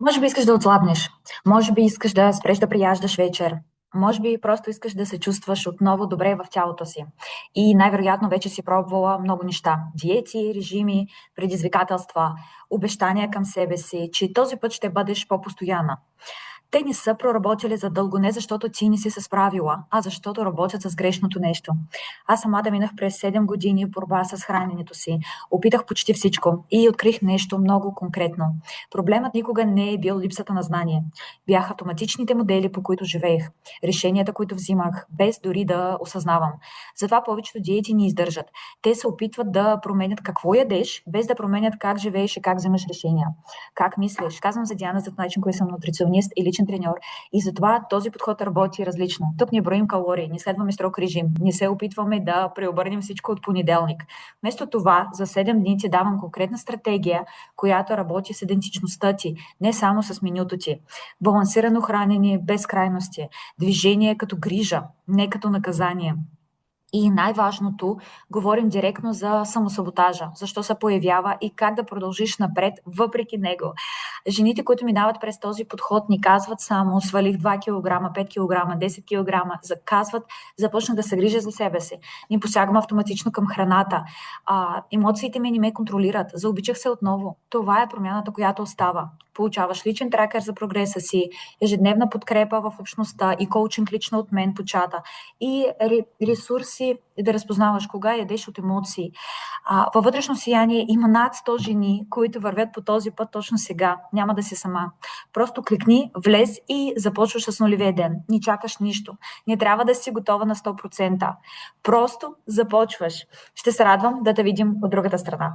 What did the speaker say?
Може би искаш да отслабнеш, може би искаш да спреш да прияждаш вечер, може би просто искаш да се чувстваш отново добре в тялото си. И най-вероятно вече си пробвала много неща. Диети, режими, предизвикателства, обещания към себе си, че този път ще бъдеш по-постоянна. Те не са проработили задълго не защото ти не си се справила, а защото работят с грешното нещо. Аз самата минах през 7 години борба с храненето си. Опитах почти всичко и открих нещо много конкретно. Проблемът никога не е бил липсата на знание. Бяха автоматичните модели, по които живеех. Решенията, които взимах, без дори да осъзнавам. Затова повечето диети ни издържат. Те се опитват да променят какво ядеш, без да променят как живееш и как вземаш решения. Как мислиш? Казвам за Диана за начин, кой съм нутриционист и личен треньор. И затова този подход работи различно. Тук не броим калории, не следваме строг режим, не се опитваме да преобърнем всичко от понеделник. Вместо това, за 7 дни ти давам конкретна стратегия, която работи с идентичността ти, не само с менюто ти. Балансирано хранене без крайности, движение като грижа, не като наказание. И най-важното, говорим директно за самосаботажа, защо се появява и как да продължиш напред въпреки него. Жените, които минават през този подход, ни казват само свалих 2 кг, 5 кг, 10 кг, казват започнах да се грижа за себе си. Не посягам автоматично към храната. Емоциите ми не ме контролират. Заобичах се отново. Това е промяната, която остава. Получаваш личен тракер за прогреса си, ежедневна подкрепа в общността и коучинг лично от мен по чата и ресурси да разпознаваш кога ядеш от емоции. Във вътрешно сияние има над 100 жени, които вървят по този път точно сега. Няма да си сама. Просто кликни, влез и започваш с нулевия ден. Не чакаш нищо. Не трябва да си готова на 100%. Просто започваш. Ще се радвам да те видим от другата страна.